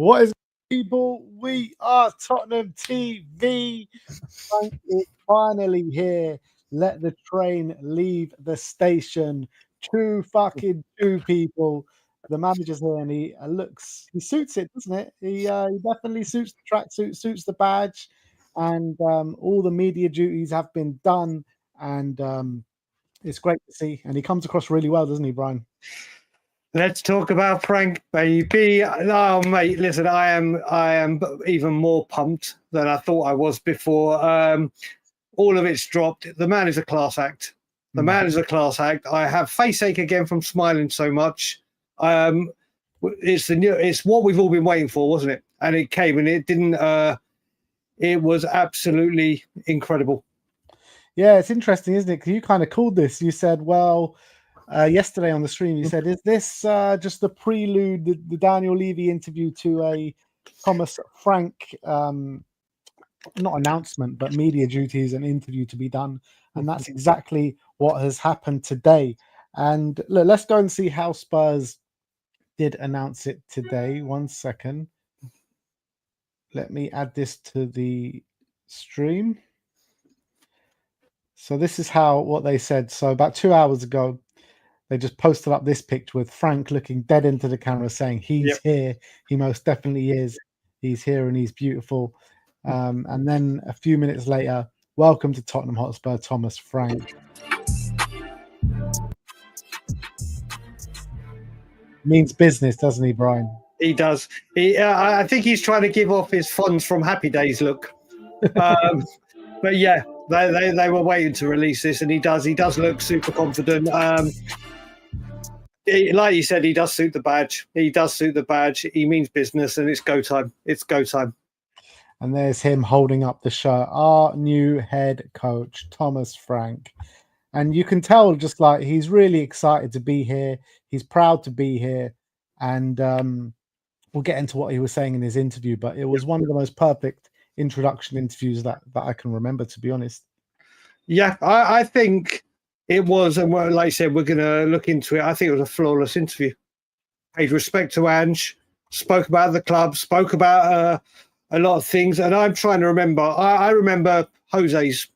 What is people? We are Tottenham TV. Frank is finally here. Let the train leave the station. Two people. The manager's here and he he suits it, doesn't it? He definitely suits the tracksuit, suits the badge, and all the media duties have been done. And it's great to see. And he comes across really well, doesn't he, Brian? Let's talk about Frank, baby. Oh, mate, listen, I am even more pumped than I thought I was before. All of it's dropped. The man is a class act. The man is a class act. I have face ache again from smiling so much. It's what we've all been waiting for, wasn't it? And it came, and it didn't. It was absolutely incredible. Yeah, it's interesting, isn't it? Because you kind of called this. You said, well. Yesterday on the stream, you said, is this just the prelude, the Daniel Levy interview to a Thomas Frank, not announcement, but media duties and interview to be done? And that's exactly what has happened today. And look, let's go and see how Spurs did announce it today. 1 second. Let me add this to the stream. So this is what they said. So about 2 hours ago, they just posted up this picture with Frank looking dead into the camera saying, he's here. He most definitely is. He's here and he's beautiful. And then a few minutes later, welcome to Tottenham Hotspur, Thomas Frank. Means business, doesn't he, Brian? He does. I think he's trying to give off his funds from Happy Days look. But yeah, they were waiting to release this, and he does look super confident. Like you said, he does suit the badge. He means business, and it's go time. And there's him holding up the shirt. Our new head coach, Thomas Frank. And you can tell just like he's really excited to be here. He's proud to be here. And we'll get into what he was saying in his interview, but it was one of the most perfect introduction interviews that I can remember, to be honest. Yeah, I think it was, and like I said, we're going to look into it. I think it was a flawless interview. Paid respect to Ange, spoke about the club, spoke about a lot of things. And I'm trying to remember, I remember Jose's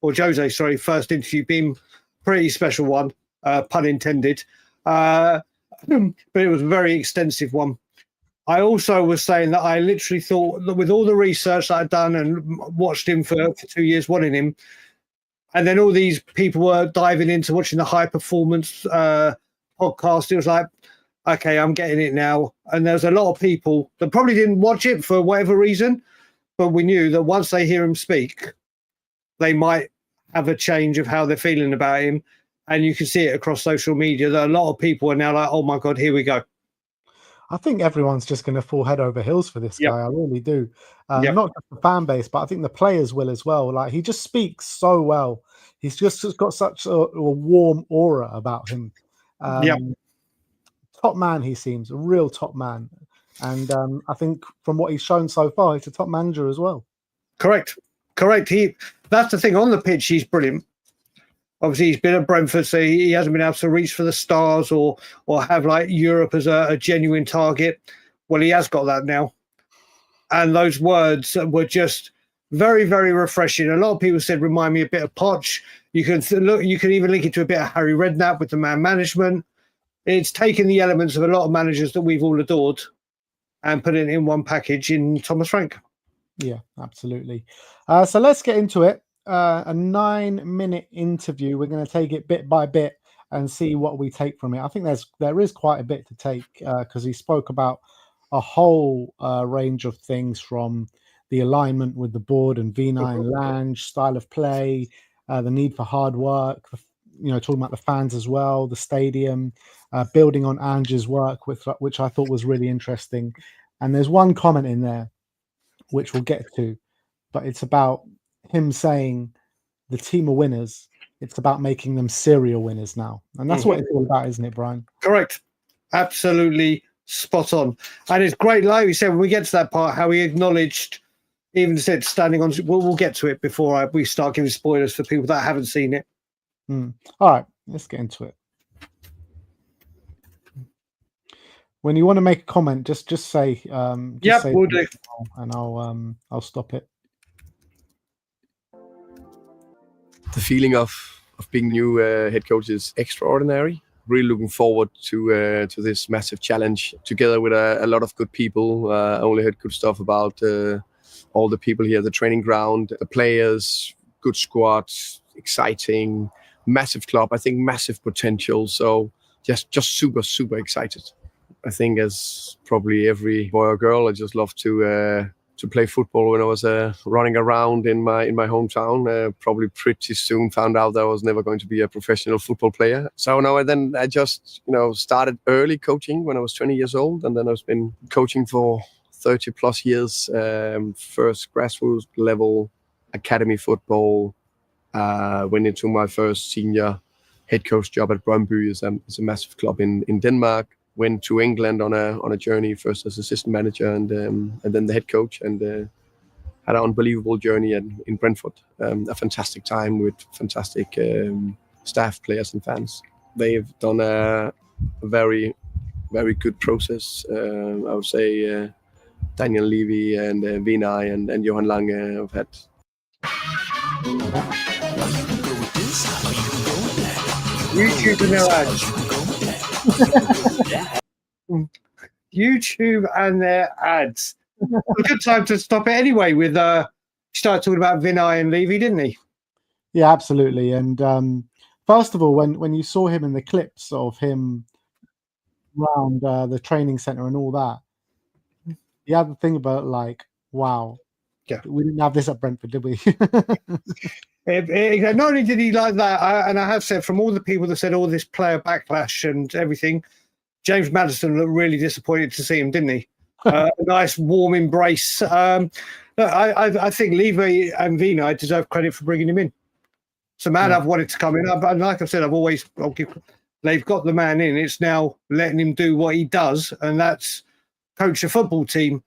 first interview being a pretty special one, pun intended. But it was a very extensive one. I also was saying that I literally thought that with all the research that I'd done and watched him for 2 years, wanting him, and then all these people were diving into watching the high performance podcast. It was like, okay, I'm getting it now. And there's a lot of people that probably didn't watch it for whatever reason, but we knew that once they hear him speak, they might have a change of how they're feeling about him. And you can see it across social media that a lot of people are now like, oh my God, here we go. I think everyone's just going to fall head over heels for this guy. I really do. Not just the fan base, but I think the players will as well. Like, he just speaks so well. He's just got such a warm aura about him. Top man, he seems a real top man. And I think from what he's shown so far, he's a top manager as well. Correct. That's the thing. On the pitch, he's brilliant. Obviously, he's been at Brentford, so he hasn't been able to reach for the stars or have like Europe as a genuine target. Well, he has got that now. And those words were just very, very refreshing. A lot of people said, remind me a bit of Poch. You can even link it to a bit of Harry Redknapp with the man management. It's taken the elements of a lot of managers that we've all adored and put it in one package in Thomas Frank. Yeah, absolutely. So let's get into it. A 9-minute interview. We're going to take it bit by bit and see what we take from it. I think there is quite a bit to take because he spoke about a whole range of things, from the alignment with the board and V9 Lange, style of play, the need for hard work, talking about the fans as well, the stadium, building on Ange's work, which I thought was really interesting. And there's one comment in there which we'll get to, but it's about him saying the team are winners. It's about making them serial winners now. And that's what it's all about, isn't it, Brian? Correct. Absolutely spot on. And it's great, like we said, when we get to that part, how he acknowledged, even said standing on, we'll get to it before we start giving spoilers for people that haven't seen it. All right, let's get into it. when you want to make a comment, just say Yep, say we'll do. and I'll stop it. The feeling of being new head coach is extraordinary. Really looking forward to this massive challenge together with a lot of good people. I only heard good stuff about all the people here, the training ground, the players, good squads, exciting, massive club. I think massive potential. So just super excited. I think as probably every boy or girl, I just love to play football when I was running around in my hometown. Probably pretty soon found out that I was never going to be a professional football player. So now and then I just started early coaching when I was 20 years old, and then I've been coaching for 30 plus years. First grassroots level academy football. Went into my first senior head coach job at Brøndby. It's a massive club in Denmark. Went to England on a journey, first as assistant manager and then the head coach, and had an unbelievable journey in Brentford. A fantastic time with fantastic staff, players, and fans. They've done a very, very good process. I would say Daniel Levy and Vinay and Johan Lange have had. YouTube and their ads. YouTube and their ads. A good time to stop it anyway. With started talking about Vinay and Levy, didn't he? Yeah, absolutely. And first of all, when you saw him in the clips of him around the training center and all that, you had to think about like, wow, yeah, we didn't have this at Brentford, did we? Not only did he like that, and I have said from all the people that said all this player backlash and everything, James Maddison looked really disappointed to see him, didn't he? A nice warm embrace. I think Levy and Vinay deserve credit for bringing him in. It's a man I've wanted to come in. And like I said, they've got the man in. It's now letting him do what he does, and that's coach a football team.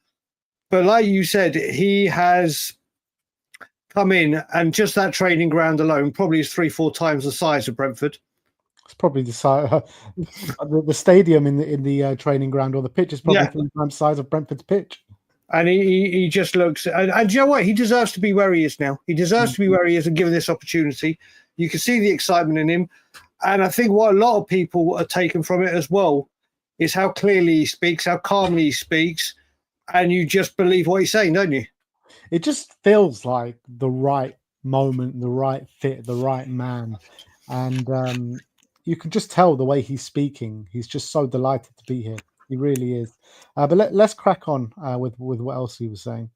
But like you said, he has come in, and just that training ground alone probably is 3-4 times the size of Brentford. It's probably the size, the stadium in the training ground, or the pitch is probably 3 times the size of Brentford's pitch. And he just looks, and you know what? He deserves to be where he is now. He deserves to be where he is and given this opportunity. You can see the excitement in him. And I think what a lot of people are taken from it as well is how clearly he speaks, how calmly he speaks. And you just believe what he's saying, don't you? It just feels like the right moment, the right fit, the right man. And you can just tell the way he's speaking. He's just so delighted to be here. He really is. But let's crack on with what else he was saying.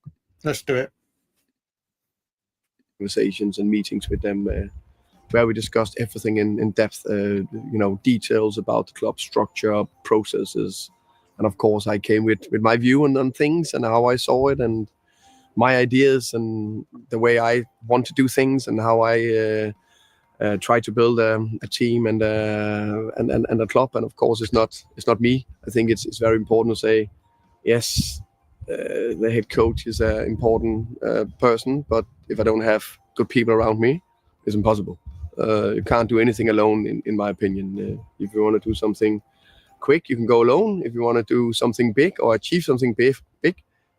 Let's do it. Conversations and meetings with them where we discussed everything in depth, details about the club structure, processes. And of course, I came with my view on things and how I saw it and my ideas and the way I want to do things and how I try to build a team and a club. And of course, it's not me. I think it's very important to say, yes, the head coach is an important person, but if I don't have good people around me, it's impossible. You can't do anything alone, in my opinion. If you want to do something quick, you can go alone. If you want to do something big or achieve something big,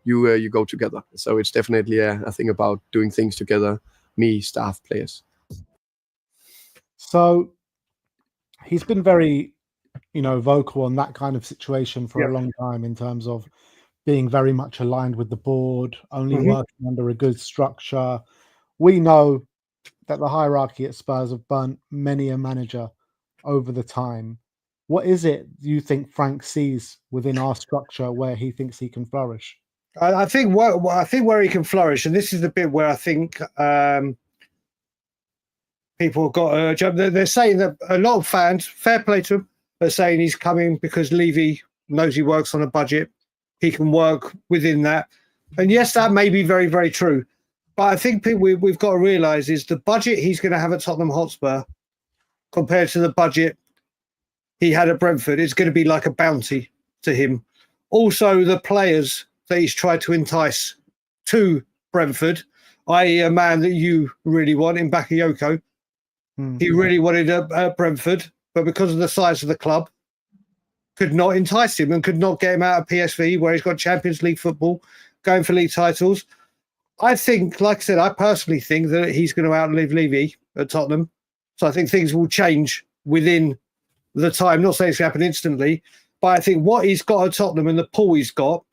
you go together. So it's definitely a thing about doing things together, me, staff, players. So he's been very, vocal on that kind of situation for a long time in terms of being very much aligned with the board, only working under a good structure. We know that the hierarchy at Spurs have burnt many a manager over the time. What is it you think Frank sees within our structure where he thinks he can flourish? I think where he can flourish, and this is the bit where I think people have got they're saying that a lot of fans, fair play to them, are saying he's coming because Levy knows he works on a budget. He can work within that. And yes, that may be very, very true. But I think we've got to realise is the budget he's going to have at Tottenham Hotspur compared to the budget he had at Brentford is going to be like a bounty to him. Also, the players that he's tried to entice to Brentford, i.e. a man that you really want in Bakayoko. He really wanted at Brentford, but because of the size of the club, could not entice him and could not get him out of PSV, where he's got Champions League football, going for league titles. I think, like I said, I personally think that he's going to outlive Levy at Tottenham. So I think things will change within the time. Not saying it's going to happen instantly, but I think what he's got at Tottenham and the pool he's got,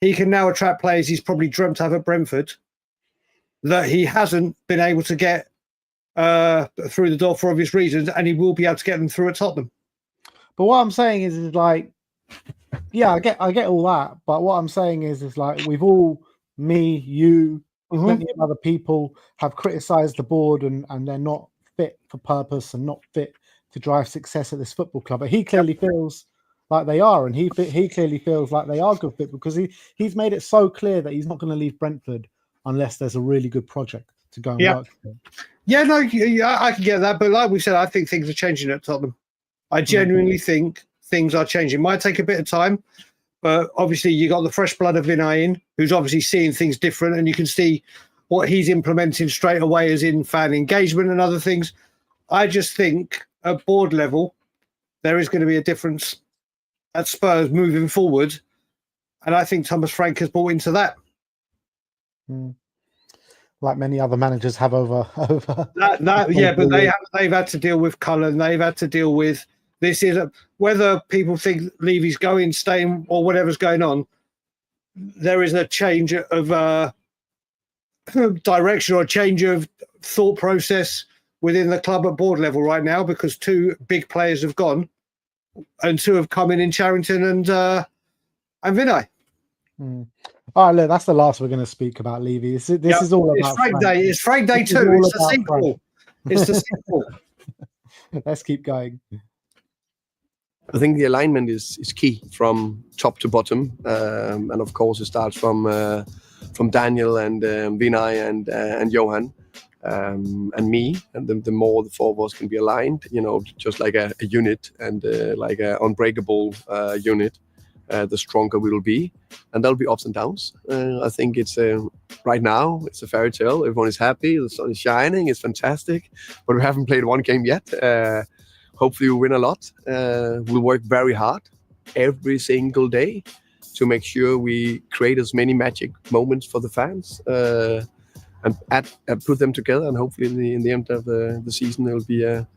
he can now attract players he's probably dreamt of at Brentford that he hasn't been able to get through the door for obvious reasons, and he will be able to get them through at Tottenham. But what I'm saying is like, yeah, I get all that. But what I'm saying is like we've all, me, you, plenty of other people have criticised the board and they're not fit for purpose and not fit to drive success at this football club. But he clearly feels like they are, and he clearly feels like they are good fit because he's made it so clear that he's not going to leave Brentford unless there's a really good project to go and work with. Yeah, no, I can get that. But like we said, I think things are changing at Tottenham. I genuinely think things are changing. Might take a bit of time, but obviously you got the fresh blood of Vinay in, who's obviously seeing things different, and you can see what he's implementing straight away as in fan engagement and other things. I just think at board level, there is going to be a difference at Spurs moving forward. And I think Thomas Frank has bought into that. Like many other managers have over yeah, but they've had to deal with Cullen. They've had to deal with this. Whether people think Levy's going, staying, or whatever's going on, there is a change of direction or a change of thought process within the club at board level right now, because two big players have gone and two have come in Charrington and Vinay. All right, look, that's the last we're going to speak about Levy. This is all about Frank Day. It's Frank Day 2. It's the sequel. It's the sequel. Let's keep going. I think the alignment is key from top to bottom, and of course it starts from Daniel and Vinay and Johan and me, and the more the four of us can be aligned, just like a unit and like an unbreakable unit. The stronger we will be, and there'll be ups and downs. I think it's right now it's a fairy tale. Everyone is happy, the sun is shining, it's fantastic, but we haven't played one game yet. Hopefully we win a lot. We'll work very hard every single day to make sure we create as many magic moments for the fans and put them together, and hopefully in the end of the season it'll be a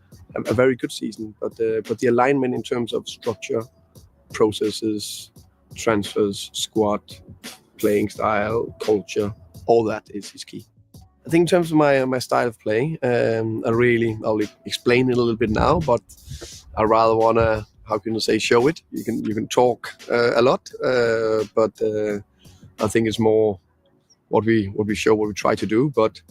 very good season. But the alignment in terms of structure, processes, transfers, squad, playing style, culture, all that is key. I think in terms of my style of play, I'll explain it a little bit now, but I rather wanna, how can you say, show it. You can talk a lot, but I think it's more what we show, what we try to do. But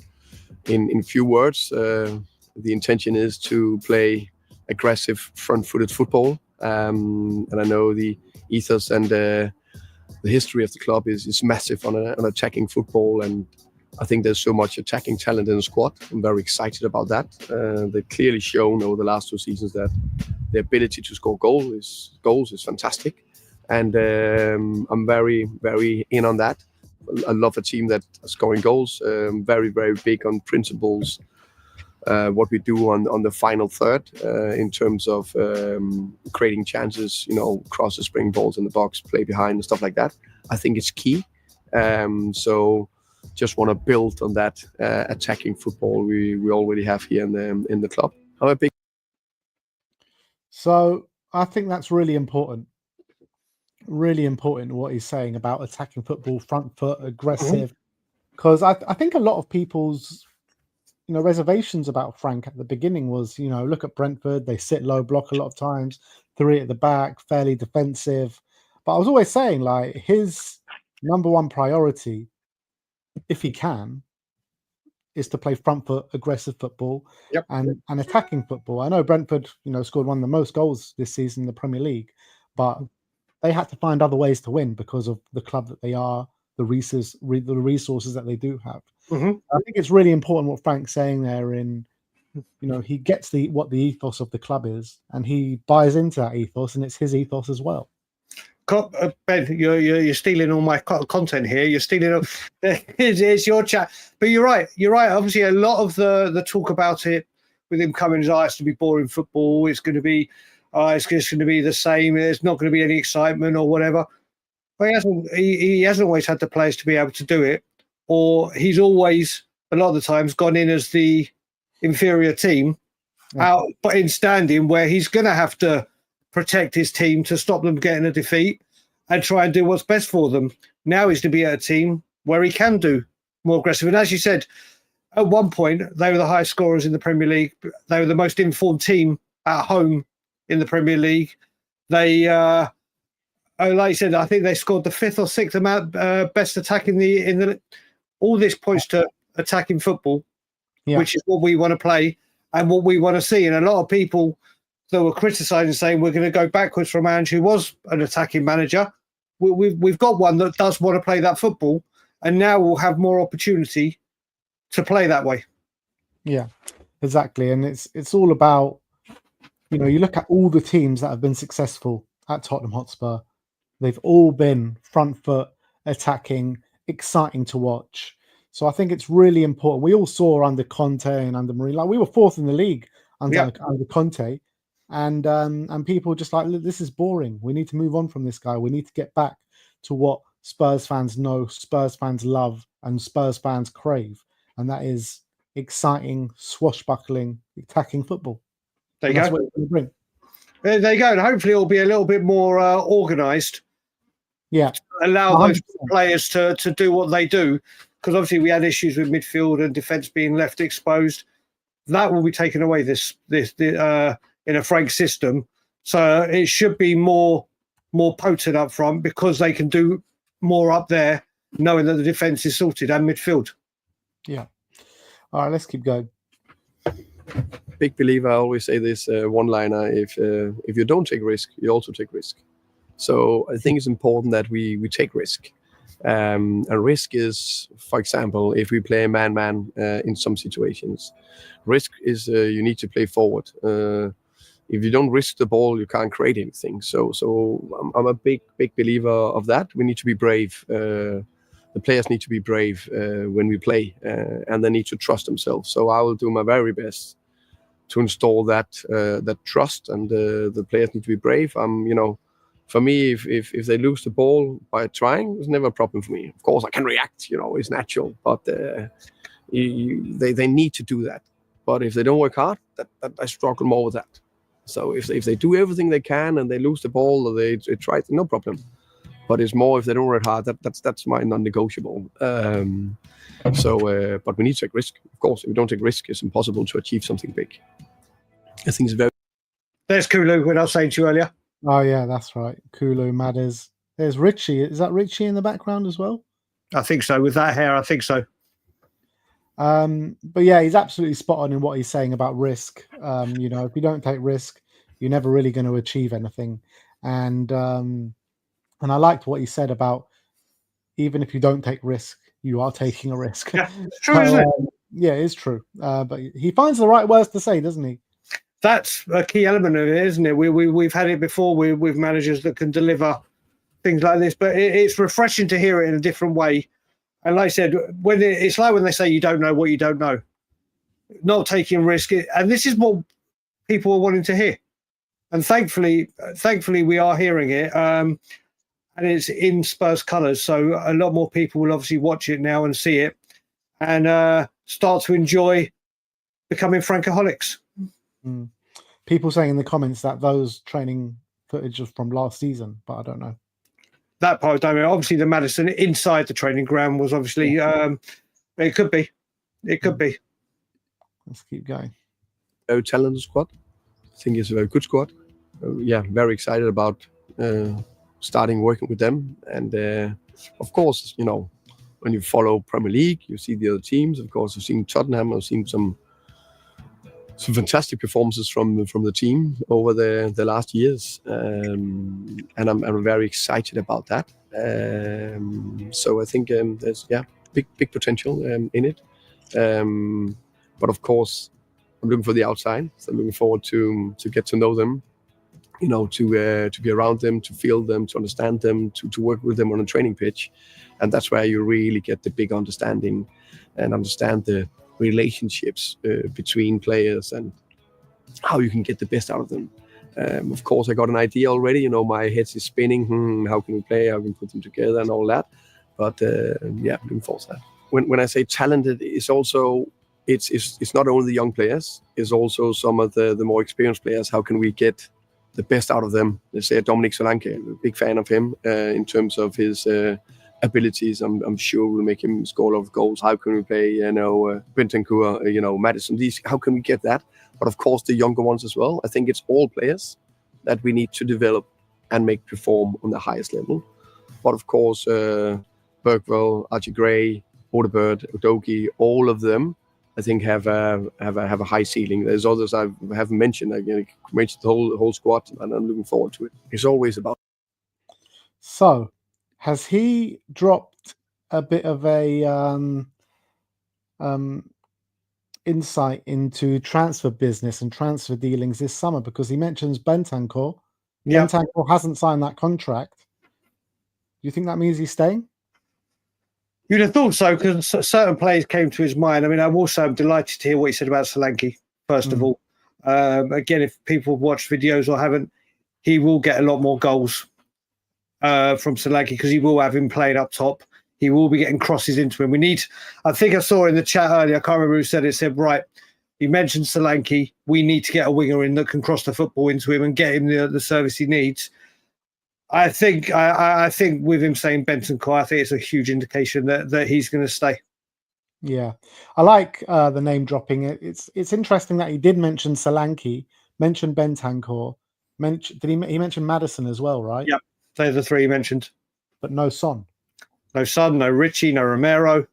in few words, the intention is to play aggressive, front-footed football. And I know the ethos and the history of the club is massive on attacking football, and I think there's so much attacking talent in the squad. I'm very excited about that. They've clearly shown over the last 2 seasons that the ability to score goals is fantastic, and I'm very, very in on that. I love a team that is scoring goals. Very, very big on principles. What we do on the final third in terms of creating chances, crosses, spring balls in the box, play behind and stuff like that. I think it's key. So just want to build on that attacking football we already have here in the club. I'm a big. So I think that's really important. Really important what he's saying about attacking football, front foot, aggressive. Because I think a lot of people's reservations about Frank at the beginning was, look at Brentford, they sit low block a lot of times, 3 at the back, fairly defensive. But I was always saying, like, his number one priority, if he can, is to play front foot, aggressive football and attacking football. I know Brentford, scored one of the most goals this season in the Premier League, but they had to find other ways to win because of the club that they are, the resources that they do have. I think it's really important what Frank's saying there. He gets what the ethos of the club is, and he buys into that ethos, and it's his ethos as well. Ben, you're stealing all my content here. You're stealing all. It's your chat, but you're right. You're right. Obviously, a lot of the talk about it with him coming as, it's to be boring football. It's going to be it's just going to be the same. There's not going to be any excitement or whatever. But he hasn't always had the players to be able to do it, or he's always, a lot of the times, gone in as the inferior team, out but in standing where he's going to have to protect his team to stop them getting a defeat and try and do what's best for them. Now he's to be at a team where he can do more aggressive. And as you said, at one point, they were the highest scorers in the Premier League. They were the most informed team at home in the Premier League. They, like you said, I think they scored the 5th or 6th amount best attack in the. All this points to attacking football, which is what we want to play and what we want to see. And a lot of people that were criticising, saying we're going to go backwards from Ange, who was an attacking manager. We've got one that does want to play that football, and now we'll have more opportunity to play that way. Yeah, exactly. And it's all about, you know, you look at all the teams that have been successful at Tottenham Hotspur. They've all been front foot, attacking, exciting to watch. So I think it's really important. We all saw under Conte and under Mourinho, like we were 4th in the league under Conte, and people just like, look, this is boring. We need to move on from this guy. We need to get back to what Spurs fans know, Spurs fans love, and Spurs fans crave, and that is exciting, swashbuckling, attacking football. There you go. That's what it's going to bring. There you go. And hopefully it'll be a little bit more organised. Yeah. Allow 100%. Those players to do what they do. Because obviously we had issues with midfield and defence being left exposed. That will be taken away this in a Frank system. So it should be more potent up front because they can do more up there, knowing that the defence is sorted and midfield. Yeah. All right, let's keep going. Big believer. I always say this one-liner: if you don't take risk, you also take risk. So I think it's important that we take risk. And risk is, for example, if we play man-man in some situations, risk is you need to play forward. If you don't risk the ball, you can't create anything. So I'm a big believer of that. We need to be brave. The players need to be brave when we play, and they need to trust themselves. So I will do my very best to install that trust, and the players need to be brave. For me, if they lose the ball by trying, it's never a problem for me. Of course, I can react. It's natural, but they need to do that. But if they don't work hard, that I struggle more with that. So if they do everything they can and they lose the ball or they try, no problem. But it's more if they don't work hard, that's my non-negotiable. But we need to take risk. Of course, if we don't take risk, it's impossible to achieve something big. I think it's very. There's Kulu, what I was saying to you earlier. Oh yeah, that's right. Kulu, Madders. There's Richie. Is that Richie in the background as well? I think so. With that hair, I think so. But yeah, he's absolutely spot on in what he's saying about risk. If you don't take risk, you're never really going to achieve anything. And I liked what he said about even if you don't take risk, you are taking a risk. Yeah, it's true, isn't it? Yeah, it is true. But he finds the right words to say, doesn't he? That's a key element of it, isn't it? We've had it before with managers that can deliver things like this, but it's refreshing to hear it in a different way. And like I said, it's like when they say you don't know what you don't know, not taking risk. And this is what people are wanting to hear. And thankfully, we are hearing it. And it's in Spurs colours. So a lot more people will obviously watch it now and see it and start to enjoy becoming Frankaholics. Mm. People saying in the comments that those training footage is from last season, but I don't know. That part, I mean, obviously the Madison inside the training ground was obviously, it could be. It could be. Let's keep going. Very talented squad. I think it's a very good squad. Very excited about starting working with them. And of course, when you follow Premier League, you see the other teams. Of course, I've seen Tottenham. I've seen some fantastic performances from the team over the last years, and I'm very excited about that. So I think there's big potential in it. But of course, I'm looking for the outside. So I'm looking forward to get to know them, to be around them, to feel them, to understand them, to work with them on a training pitch, and that's where you really get the big understanding and understand the relationships between players and how you can get the best out of them. Of course, I got an idea already. You know, my head is spinning. How can we play? How can we put them together and all that? But yeah, looking forward to that. When I say talented, it's also it's not only the young players. It's also some of the more experienced players. How can we get the best out of them? Let's say Dominic Solanke. I'm a big fan of him in terms of his abilities. I'm sure we'll make him score a lot of goals. How can we play? Bentancur, Madison. These. How can we get that? But of course, the younger ones as well. I think it's all players that we need to develop and make perform on the highest level. But of course, Bergwell, Archie Gray, Odegaard, Udogie, all of them, I think have a high ceiling. There's others I haven't mentioned. I mentioned the whole squad, and I'm looking forward to it. It's always about. So, has he dropped a bit of a insight into transfer business and transfer dealings this summer? Because he mentions Bentancur. Yeah. Bentancur hasn't signed that contract. Do you think that means he's staying? You'd have thought so, because certain players came to his mind. I mean, I'm delighted to hear what he said about Solanke, first of all. Again, if people have watched videos or haven't, he will get a lot more goals from Solanke, because he will have him playing up top. He will be getting crosses into him. I think I saw in the chat earlier, I can't remember who said it, said, right, you mentioned Solanke, we need to get a winger in that can cross the football into him and get him the service he needs. I think with him saying Bentancur, I think it's a huge indication that he's going to stay. Yeah, I like the name dropping. It's interesting that he did mention Solanke, mention Bentancur, he mentioned Madison as well, right? Yeah, they're the three he mentioned. But no Son. No Son, no Richie, no Romero.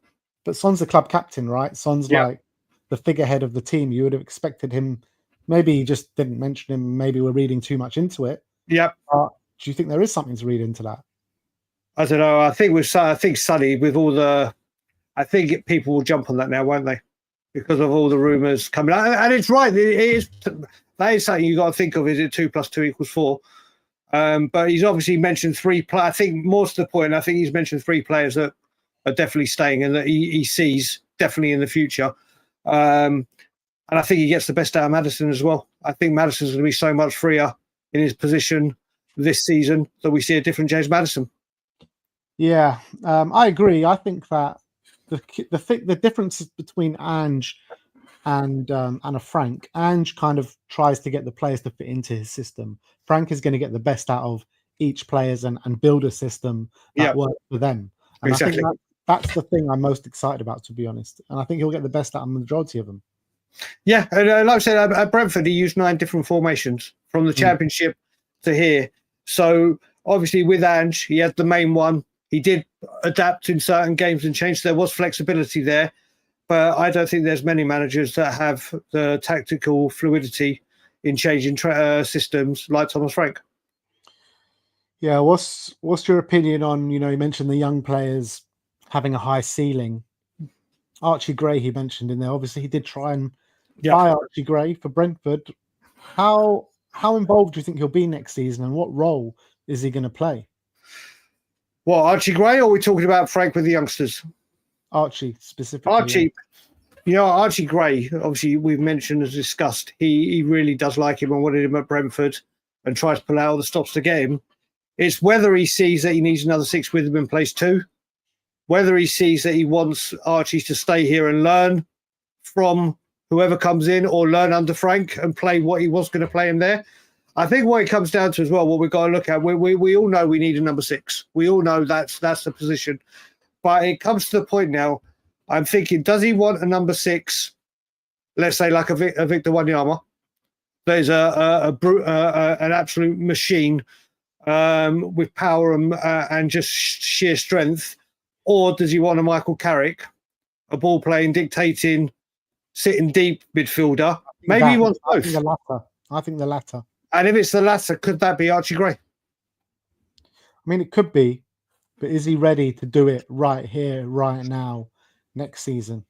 But Son's the club captain, right? Son's like the figurehead of the team. You would have expected him. Maybe he just didn't mention him. Maybe we're reading too much into it. Yep. Do you think there is something to read into that? I don't know. I think Sonny, with all the, I think people will jump on that now, won't they? Because of all the rumours coming out. And it's right. That is something you got to think of. Is it 2 + 2 = 4? But he's obviously mentioned three players. I think more to the point, I think he's mentioned three players that are definitely staying and that he sees definitely in the future. And I think he gets the best out of Madison as well. I think Madison's going to be so much freer in his position this season that we see a different James Madison. Yeah, I agree. I think that the difference between Ange and a Frank, Ange kind of tries to get the players to fit into his system. Frank is going to get the best out of each players and build a system that works for them. And exactly. I think that's the thing I'm most excited about, to be honest. And I think he'll get the best out of the majority of them. Yeah, and like I said, at Brentford, he used 9 different formations from the Championship to here. So obviously with Ange, he had the main one. He did adapt in certain games and change. There was flexibility there. But I don't think there's many managers that have the tactical fluidity in changing systems like Thomas Frank. Yeah, what's your opinion on, you mentioned the young players having a high ceiling. Archie Gray, he mentioned in there. Obviously, he did try and buy Archie Gray for Brentford. How involved do you think he'll be next season, and what role is he going to play? What, Archie Gray, or are we talking about Frank with the youngsters? Archie specifically. Archie Gray, obviously we've mentioned, as discussed, he really does like him and wanted him at Brentford and tries to pull out all the stops to get him. It's whether he sees that he needs another 6 with him in place too, whether he sees that he wants Archie to stay here and learn from whoever comes in, or learn under Frank and play what he was going to play him there. I think what it comes down to as well, what we've got to look at, we all know we need a number 6. We all know that's the position. But it comes to the point now, I'm thinking, does he want a number 6, let's say like a Victor Wanyama? There's an absolute machine with power and just sheer strength. Or does he want a Michael Carrick, a ball-playing, dictating, sitting deep midfielder? Maybe he wants both. I think the latter. And if it's the latter, could that be Archie Gray? I mean, it could be. But is he ready to do it right here, right now, next season?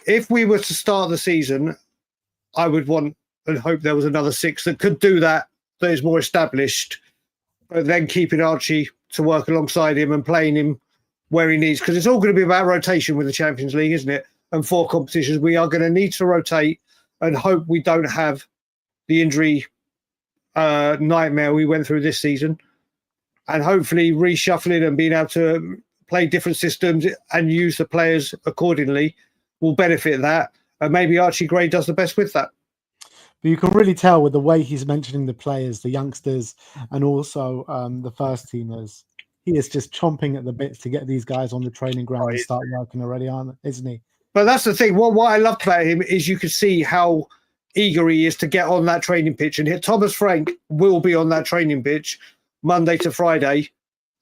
If we were to start the season, I would want and hope there was another 6 that could do that is more established, but then keeping Archie to work alongside him and playing him where he needs. Because it's all going to be about rotation with the Champions League, isn't it? And 4 competitions. We are going to need to rotate and hope we don't have the injury nightmare we went through this season, and hopefully reshuffling and being able to play different systems and use the players accordingly will benefit that. And maybe Archie Gray does the best with that. But you can really tell with the way he's mentioning the players, the youngsters, and also the first teamers. He is just chomping at the bits to get these guys on the training ground and start working already, isn't he? But that's the thing. What I loved about him is you could see how eager he is to get on that training pitch. And Thomas Frank will be on that training pitch Monday to Friday,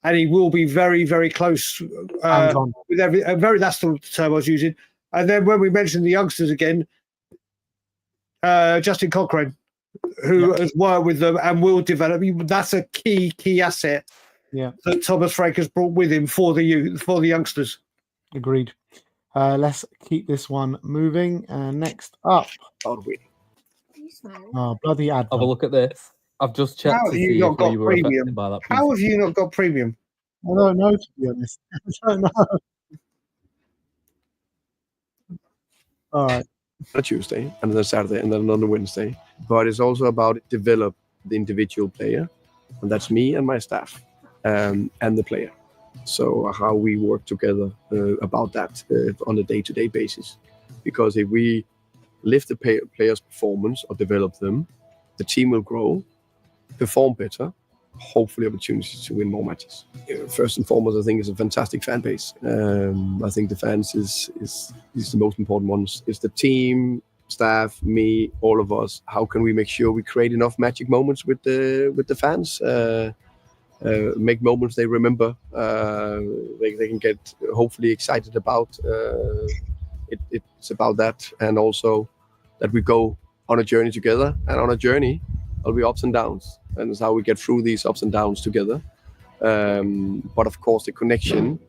and he will be very, very close with every. That's the term I was using. And then when we mentioned the youngsters again, Justin Cochrane, who has worked with them and will develop. That's a key asset. Yeah, that Thomas Frank has brought with him for the youngsters. Agreed. Let's keep this one moving. Next up, bloody ad. Have a look at this. I've just checked to see if we were affected by that. How have you not got premium? I don't know, to be honest. I don't know. All right. On a Tuesday, and then a Saturday, and then on a Wednesday. But it's also about develop the individual player, and that's me and my staff, and the player. So how we work together about that on a day-to-day basis. Because if we lift the players' performance or develop them, the team will grow, perform better, hopefully opportunities to win more matches. First and foremost, I think it's a fantastic fan base. I think the fans is the most important ones. It's the team, staff, me, all of us. How can we make sure we create enough magic moments with the fans? Make moments they remember. They can get hopefully excited about. It's about that, and also that we go on a journey together. And on a journey, there'll be ups and downs, and it's how we get through these ups and downs together. But of course, the connection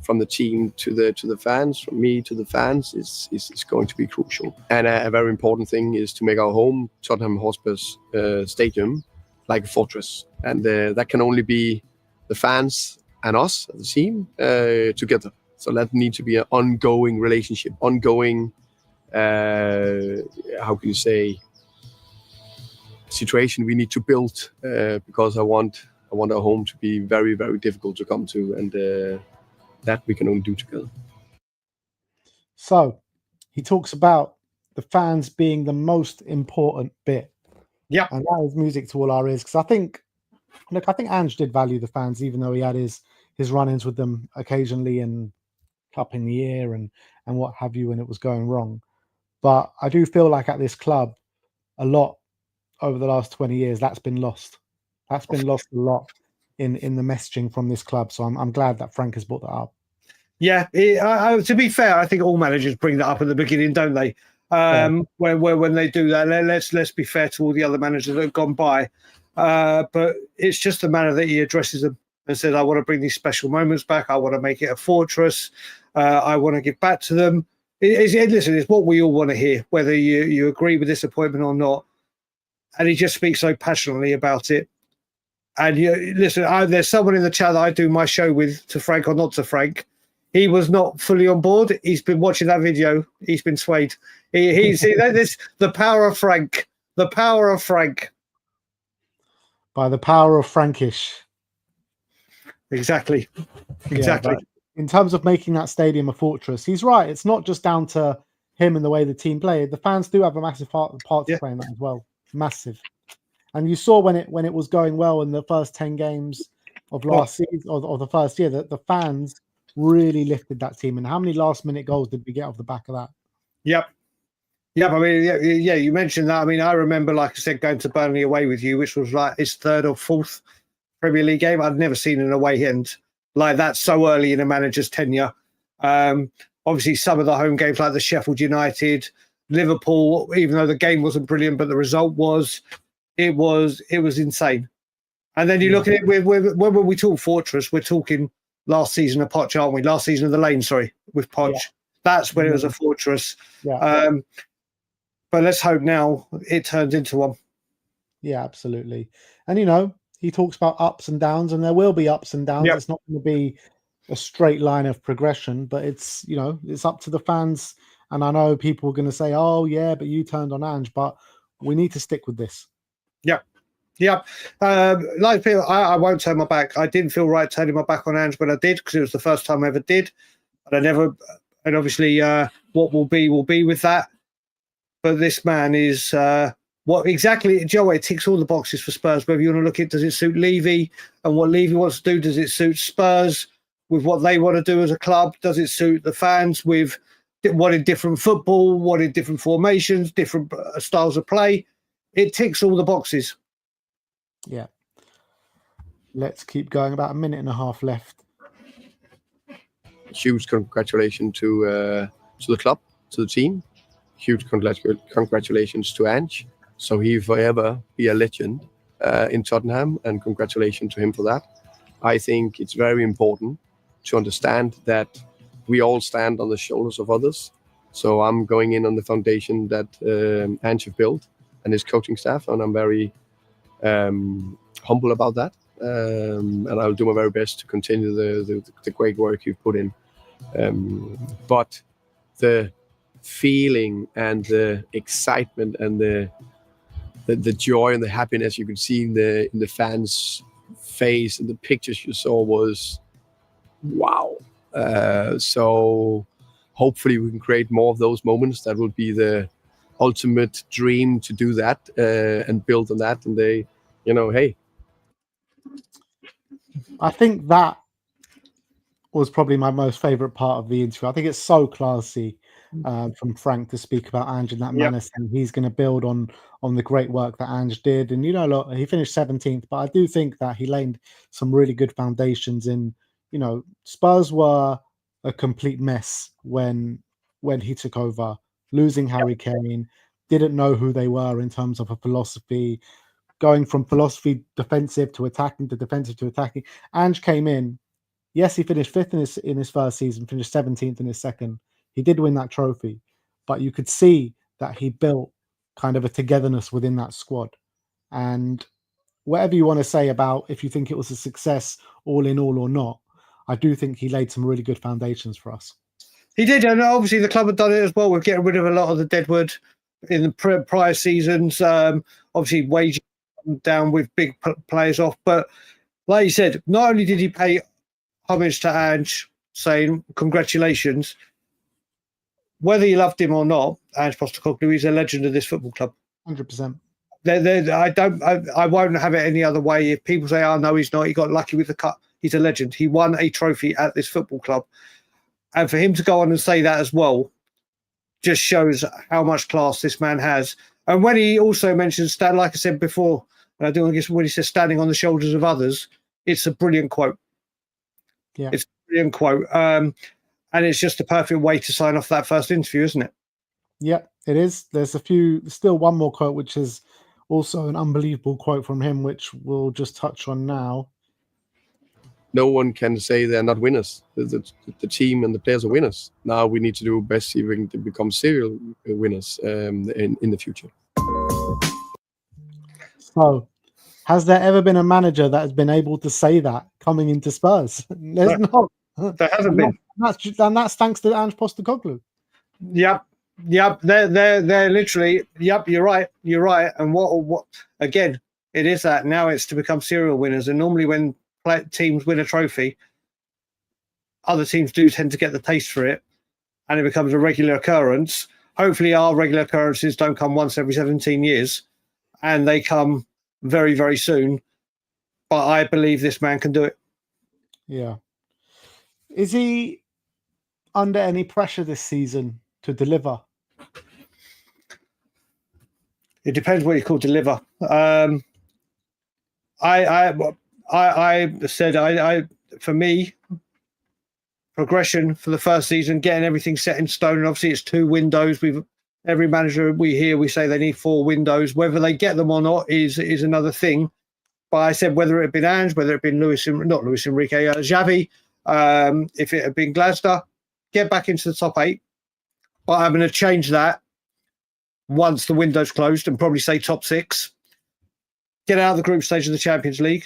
from the team to the fans, from me to the fans, is going to be crucial. And a very important thing is to make our home Tottenham Hotspur's stadium like a fortress, and that can only be the fans and us, the team, together. So that needs to be an ongoing relationship, ongoing. How can you say? Situation we need to build, because I want our home to be very, very difficult to come to, and that we can only do together. So he talks about the fans being the most important bit. Yeah, and that is music to all our ears, because I think Ange did value the fans, even though he had his run-ins with them occasionally and cup in the ear and what have you when it was going wrong. But I do feel like at this club, a lot over the last 20 years, that's been lost. That's been lost a lot in the messaging from this club. So I'm glad that Frank has brought that up. Yeah, to be fair, I think all managers bring that up at the beginning, don't they? When they do that, let's be fair to all the other managers that have gone by. But it's just the manner that he addresses them and says, I want to bring these special moments back. I want to make it a fortress. I want to give back to them. Listen, it's what we all want to hear, whether you agree with this appointment or not. And he just speaks so passionately about it. And listen, there's someone in the chat that I do my show with, to Frank or not to Frank. He was not fully on board. He's been watching that video. He's been swayed. He's the power of Frank. The power of Frank. By the power of Frankish. Exactly. Yeah, in terms of making that stadium a fortress, he's right. It's not just down to him and the way the team play. The fans do have a massive part to play in that as well. Massive. And you saw when it was going well in the first 10 games of last season, or the first year, that the fans really lifted that team. And how many last-minute goals did we get off the back of that? Yep. I mean, yeah. You mentioned that. I mean, I remember, like I said, going to Burnley away with you, which was like his third or fourth Premier League game. I'd never seen an away end like that so early in a manager's tenure. Obviously, some of the home games, like the Sheffield United, Liverpool, even though the game wasn't brilliant, but the result was, it was insane. And then you look at it when we talk fortress, we're talking last season of Poch, aren't we? Last season of the Lane, with Poch. Yeah. That's when it was a fortress. Yeah. But let's hope now it turns into one. Yeah, absolutely. And, he talks about ups and downs, and there will be ups and downs. Yep. It's not going to be a straight line of progression, but it's up to the fans. And I know people are going to say, oh, yeah, but you turned on Ange, but we need to stick with this. Yeah. Yep. Like people, I won't turn my back. I didn't feel right turning my back on Ange, but I did because it was the first time I ever did. And and obviously what will be with that. But this man is what exactly, Joe, it ticks all the boxes for Spurs. Whether you want to look at, does it suit Levy and what Levy wants to do? Does it suit Spurs with what they want to do as a club? Does it suit the fans with wanting different football, wanting different formations, different styles of play? It ticks all the boxes. Yeah. Let's keep going. About a minute and a half left. Huge congratulations to the club, to the team. Huge congratulations to Ange. So he forever be a legend in Tottenham, and congratulations to him for that. I think it's very important to understand that we all stand on the shoulders of others. So I'm going in on the foundation that Ange have built and his coaching staff, and I'm very humble about that. And I'll do my very best to continue the great work you've put in. But the feeling and the excitement and the joy and the happiness you could see in the fans' face and the pictures you saw was wow. So hopefully we can create more of those moments. That will be the ultimate dream, to do that and build on that. And they, hey. I think that was probably my most favorite part of the interview. I think it's so classy from Frank to speak about Ange in that manner, saying he's going to build on the great work that Ange did. And look, he finished 17th, but I do think that he laid some really good foundations in. Spurs were a complete mess when he took over, losing Harry Kane, didn't know who they were in terms of a philosophy, going from philosophy defensive to attacking to defensive to attacking. Ange came in. Yes, he finished 5th in his first season, finished 17th in his second. He did win that trophy, but you could see that he built kind of a togetherness within that squad. And whatever you want to say about if you think it was a success all in all or not, I do think he laid some really good foundations for us. He did, and obviously the club had done it as well with getting rid of a lot of the deadwood in the prior seasons. Obviously, wages down with big players off. But like you said, not only did he pay homage to Ange, saying congratulations, whether you loved him or not, Ange Postecoglou is a legend of this football club. 100%. I won't have it any other way. If people say, "Oh no, he's not. He got lucky with the cup." He's a legend. He won a trophy at this football club, and for him to go on and say that as well, just shows how much class this man has. And when he also mentions, like I said before, and I do guess when he says standing on the shoulders of others, it's a brilliant quote. Yeah, it's a brilliant quote, and it's just the perfect way to sign off that first interview, isn't it? Yeah, it is. There's still one more quote, which is also an unbelievable quote from him, which we'll just touch on now. No one can say they're not winners. The team and the players are winners. Now we need to do best see if we can become serial winners in the future. So, has there ever been a manager that has been able to say that coming into Spurs? There's not. There hasn't been. That's thanks to Ange Postecoglou. Yep. They're literally. Yep, you're right. And what again? It is that now it's to become serial winners. And normally when teams win a trophy, other teams do tend to get the taste for it, and it becomes a regular occurrence. Hopefully, our regular occurrences don't come once every 17 years, and they come very, very soon. But I believe this man can do it. Yeah. Is he under any pressure this season to deliver? It depends what you call deliver. I said for me, progression for the first season, getting everything set in stone. And obviously, it's 2 windows. Every manager we say they need 4 windows. Whether they get them or not is another thing. But I said whether it had been Ange, whether it had been Xavi, if it had been Glasner, get back into the top 8. But I'm going to change that once the window's closed and probably say top 6. Get out of the group stage of the Champions League.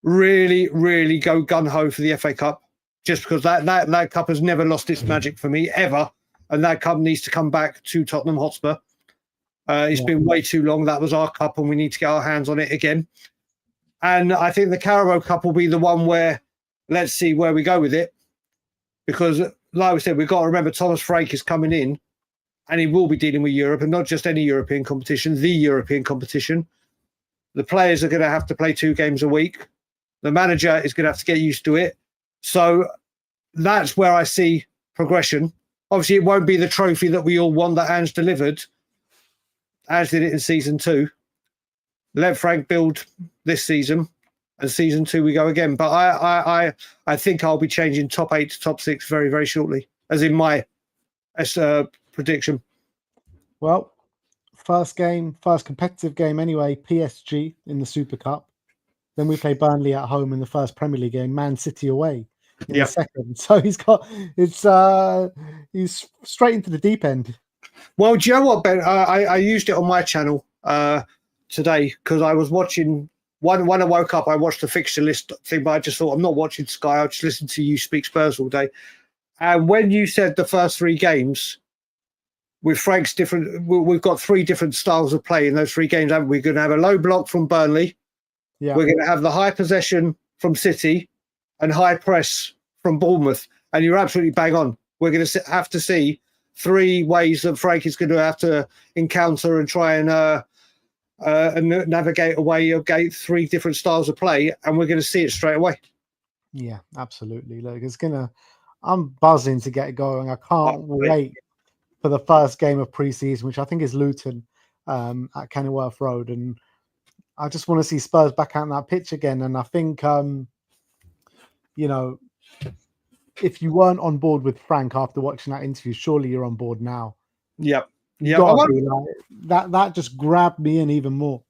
Really, really go gung-ho for the FA Cup, just because that cup has never lost its magic for me, ever. And that cup needs to come back to Tottenham Hotspur. It's been way too long. That was our cup, and we need to get our hands on it again. And I think the Carabao Cup will be the one where let's see where we go with it. Because, like we said, we've got to remember Thomas Frank is coming in, and he will be dealing with Europe, and not just any European competition, the European competition. The players are going to have to play 2 games a week. The manager is going to have to get used to it. So that's where I see progression. Obviously, it won't be the trophy that we all want that Ange delivered. Ange did it in season 2. Let Frank build this season, and season 2 we go again. But I think I'll be changing top 8 to top 6 very, very shortly, as in my prediction. Well, first competitive game anyway, PSG in the Super Cup. Then we play Burnley at home in the first Premier League game, Man City away in the second. So he's straight into the deep end. Well, do you know what, Ben? I used it on my channel today because I was watching. When I woke up, I watched the fixture list thing, but I just thought, I'm not watching Sky. I'll just listen to you speak Spurs all day. And when you said the first 3 games with Frank's different, we've got 3 different styles of play in those 3 games, haven't we? We're going to have a low block from Burnley. Yeah. We're going to have the high possession from City and high press from Bournemouth. And you're absolutely bang on. We're going to have to see 3 ways that Frank is going to have to encounter and try and navigate away of 3 different styles of play, and we're going to see it straight away. Yeah, absolutely. Look, I'm buzzing to get going. I can't wait for the first game of pre-season, which I think is Luton at Kenilworth Road, and I just want to see Spurs back out on that pitch again. And I think, if you weren't on board with Frank after watching that interview, surely you're on board now. Yep. Yeah, that just grabbed me in even more.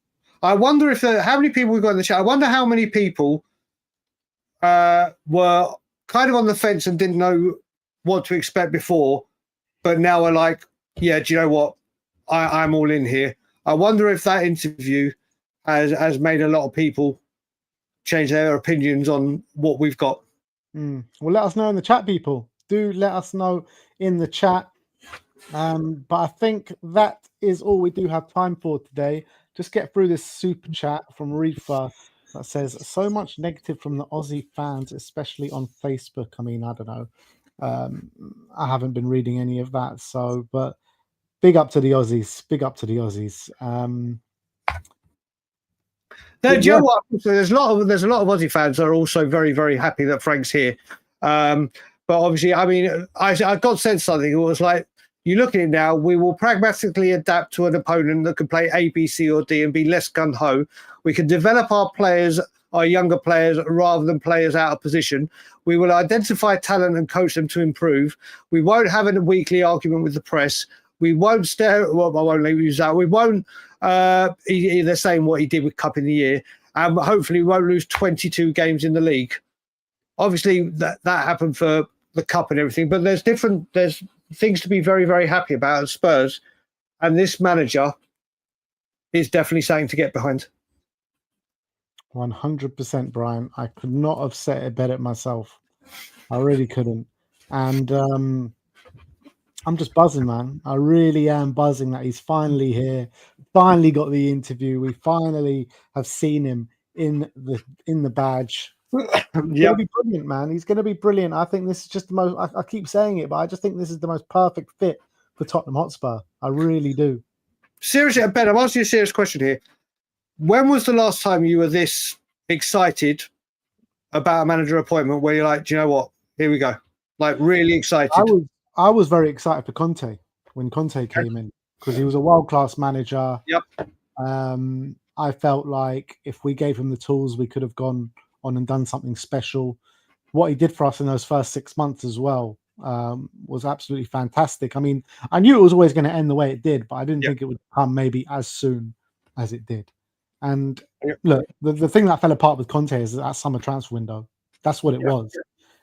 I wonder if how many people we've got in the chat. I wonder how many people were kind of on the fence and didn't know what to expect before, but now are like, yeah, do you know what? I'm all in here. I wonder if that interview has made a lot of people change their opinions on what we've got. Well, let us know in the chat, people. Do let us know in the chat. But I think that is all we do have time for today. Just get through this super chat from Reefer that says, so much negative from the Aussie fans, especially on Facebook. I mean, I don't know. I haven't been reading any of that. But big up to the Aussies. Big up to the Aussies. Do you know what? So there's a lot of Aussie fans that are also very, very happy that Frank's here. But obviously, I mean, I got said something. It was like, you look at it now, we will pragmatically adapt to an opponent that can play A, B, C, or D and be less gung-ho. We can develop our players, our younger players, rather than players out of position. We will identify talent and coach them to improve. We won't have a weekly argument with the press. We won't stare. Well, I won't use that. We won't. They're saying what he did with Cup in the year, and hopefully we won't lose 22 games in the league. Obviously, that happened for the Cup and everything, but there's things to be very, very happy about at Spurs, and this manager is definitely something to get behind. 100%, Brian. I could not have said it better myself. I really couldn't. And I'm just buzzing, man. I really am buzzing that he's finally here, finally got the interview. We finally have seen him in the badge. He's going to be brilliant, man. He's going to be brilliant. I think this is just the most, I keep saying it, but I just think this is the most perfect fit for Tottenham Hotspur. I really do. Seriously, Ben, I'm asking you a serious question here. When was the last time you were this excited about a manager appointment where you're like, do you know what? Here we go. Like, really excited. I was very excited for Conte when Conte came in because he was a world-class manager. Yep. I felt like if we gave him the tools, we could have gone on and done something special. What he did for us in those first 6 months as well was absolutely fantastic. I mean, I knew it was always going to end the way it did, but I didn't think it would come maybe as soon as it did. And look, the thing that fell apart with Conte is that summer transfer window. That's what it was.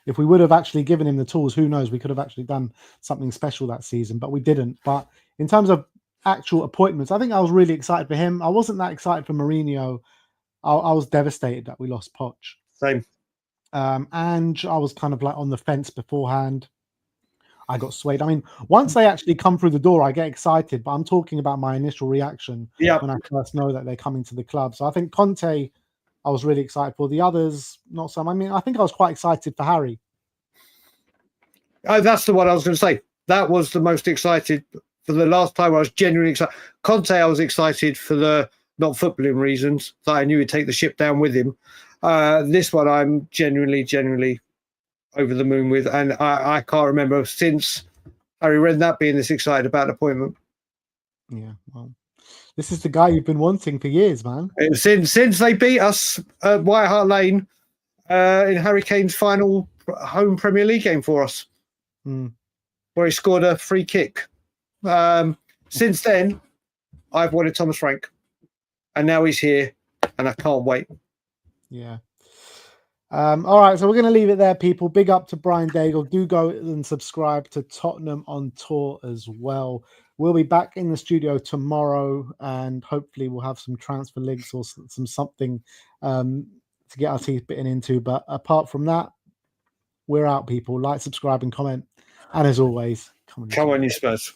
If we would have actually given him the tools, who knows? We could have actually done something special that season, but we didn't. But in terms of actual appointments, I think I was really excited for him. I wasn't that excited for Mourinho. I was devastated that we lost Poch. Same. And I was kind of like on the fence beforehand. I got swayed. I mean, once they actually come through the door, I get excited, but I'm talking about my initial reaction when I first know that they're coming to the club. So I think Conte, I was really excited for. The others, not so. I mean, I think I was quite excited for Harry. Oh, that's the one I was going to say. That was the most excited. For the last time, I was genuinely excited. Conte, I was excited for the not footballing reasons, that I knew he'd take the ship down with him. This one, I'm genuinely over the moon with, and I can't remember since Harry Redknapp being this excited about the appointment. Yeah, well, this is the guy you've been wanting for years, man. Since they beat us at White Hart Lane in Harry Kane's final home Premier League game for us, where he scored a free kick. Since then, I've wanted Thomas Frank, and now he's here, and I can't wait. Yeah. All right, so we're going to leave it there, people. Big up to Brian Daigle. Do go and subscribe to Tottenham on Tour as well. We'll be back in the studio tomorrow, and hopefully we'll have some transfer links or something to get our teeth bitten into. But apart from that, we're out, people. Like, subscribe, and comment. And as always, come on, you Spurs.